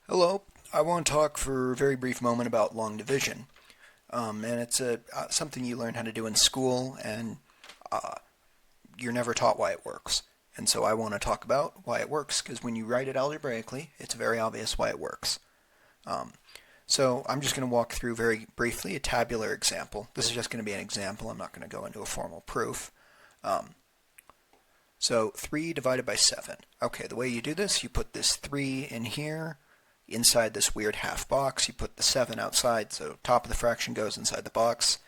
Hello, I want to talk for a very brief moment about long division. And it's something you learn how to do in school, and uh, you're never taught why it works. And so I want to talk about why it works, because when you write it algebraically, it's very obvious why it works. Um, so I'm just going to walk through very briefly a tabular example. This is just going to be an example. I'm not going to go into a formal proof. Um, so 3 divided by 7. Okay, the way you do this, you put this 3 in here. Inside this weird half box, you put the 7 outside, so top of the fraction goes inside the box,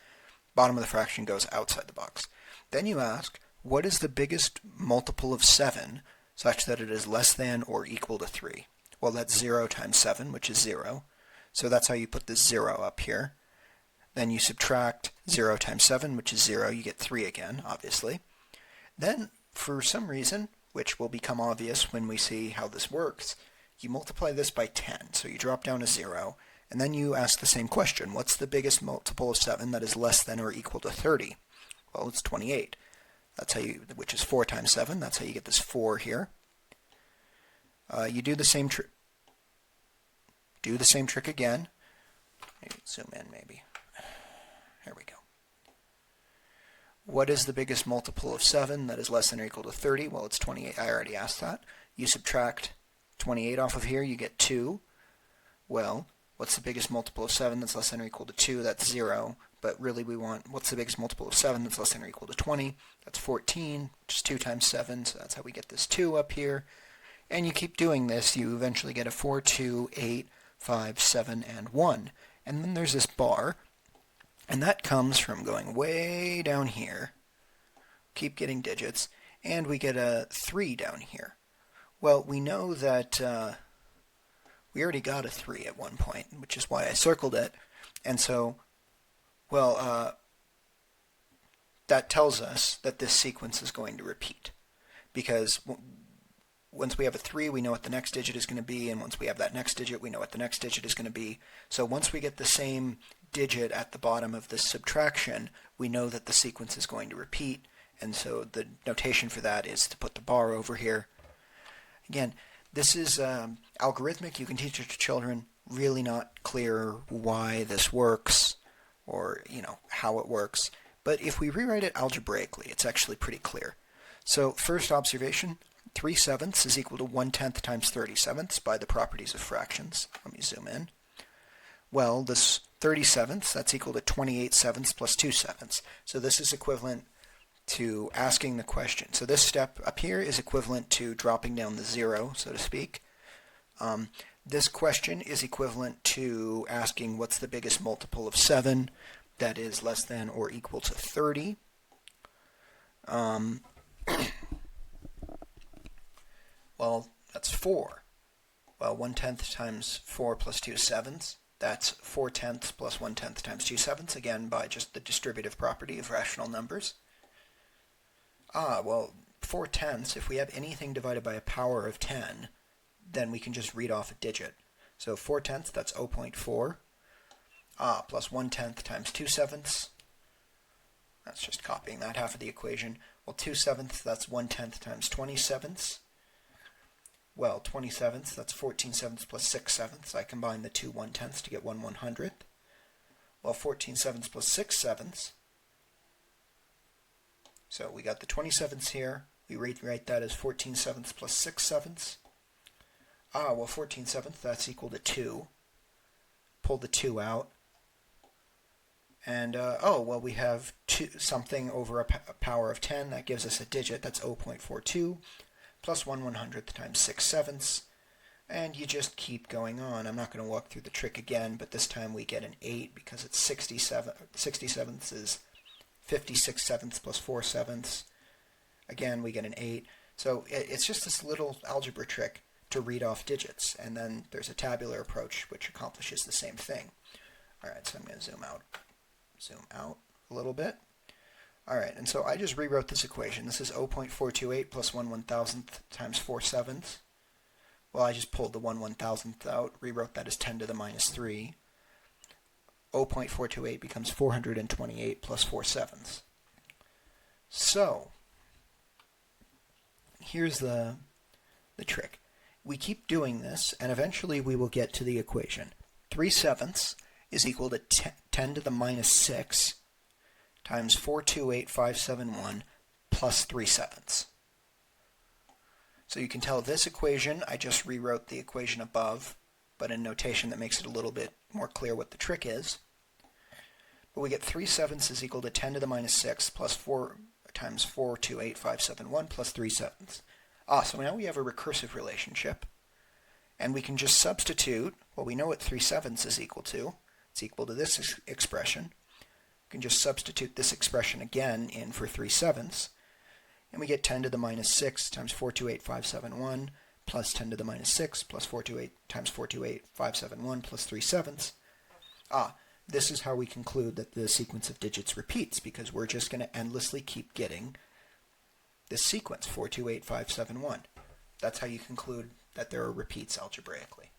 bottom of the fraction goes outside the box. Then you ask, what is the biggest multiple of 7 such that it is less than or equal to 3? Well, that's 0 times 7, which is 0. So that's how you put this 0 up here. Then you subtract 0 times 7, which is 0. You get 3 again, obviously. Then, for some reason, which will become obvious when we see how this works, you multiply this by 10, so you drop down a 0, and then you ask the same question. What's the biggest multiple of 7 that is less than or equal to 30? Well, it's 28. That's how you, which is 4 times 7. That's how you get this 4 here. You do the same trick. Do the same trick again. Zoom in, maybe. Here we go. What is the biggest multiple of 7 that is less than or equal to 30? Well, it's 28. I already asked that. You subtract 28 off of here, you get 2. Well, what's the biggest multiple of 7 that's less than or equal to 2? That's 0. But really we want, what's the biggest multiple of 7 that's less than or equal to 20? That's 14, which is 2 times 7, so that's how we get this 2 up here. And you keep doing this, you eventually get a 4, 2, 8, 5, 7, and 1. And then there's this bar, and that comes from going way down here. Keep getting digits, and we get a 3 down here. Well, we know that we already got a 3 at one point, which is why I circled it. And so, well, that tells us that this sequence is going to repeat. Because once we have a 3, we know what the next digit is going to be, and once we have that next digit, we know what the next digit is going to be. So once we get the same digit at the bottom of this subtraction, we know that the sequence is going to repeat. And so the notation for that is to put the bar over here. Again, this is algorithmic. You can teach it to children. Really not clear why this works or, how it works. But if we rewrite it algebraically, it's actually pretty clear. So first observation, 3/7 is equal to 1/10 times 30/7 by the properties of fractions. Let me zoom in. Well, this 30/7, that's equal to 28/7 plus 2/7. So this is equivalent to asking the question. So this step up here is equivalent to dropping down the 0, so to speak. This question is equivalent to asking what's the biggest multiple of 7 that is less than or equal to 30. Well, that's 4. Well, 1/10 times 4 plus 2/7, that's 4/10 plus 1/10 times 2/7, again by just the distributive property of rational numbers. Well, 4/10, if we have anything divided by a power of 10, then we can just read off a digit. So 4/10, that's 0.4. Plus 1/10 times 2/7. That's just copying that half of the equation. Well, 2/7, that's 1/10 times 20/7. Well, 20/7, that's 14/7 plus 6/7. I combine the two 1/10s to get 1/100th. Well, 14/7 plus 6/7. So we got the 27ths here. We rewrite that as 14/7 plus 6/7. Well, 14/7, that's equal to 2. Pull the 2 out. And, well, we have something over a power of 10. That gives us a digit. That's 0.42 plus 1/100th times 6/7. And you just keep going on. I'm not going to walk through the trick again, but this time we get an 8 because it's 67ths is 56/7 plus 4/7. Again, we get an 8. So it's just this little algebra trick to read off digits. And then there's a tabular approach which accomplishes the same thing. All right, so I'm going to zoom out a little bit. All right, and so I just rewrote this equation. This is 0.428 plus 1/1000th times 4/7. Well, I just pulled the 1/1000th out, rewrote that as 10 to the minus 3. 0.428 becomes 428 plus 4/7. So, here's the trick. We keep doing this, and eventually we will get to the equation. 3/7 is equal to 10 to the minus 6 times 428,571 plus 3/7. So you can tell this equation, I just rewrote the equation above, but in notation that makes it a little bit more clear what the trick is. But we get 3/7 is equal to 10 to the minus 6 plus 4 times 428,571 plus 3/7. So now we have a recursive relationship, and we can just substitute, well, we know what 3/7 is equal to. It's equal to this expression. We can just substitute this expression again in for 3/7, and we get 10 to the minus 6 times 428,571 plus 10 to the minus 6 plus 428 times 428,571 plus 3/7. This is how we conclude that the sequence of digits repeats, because we're just going to endlessly keep getting this sequence, 428,571. That's how you conclude that there are repeats algebraically.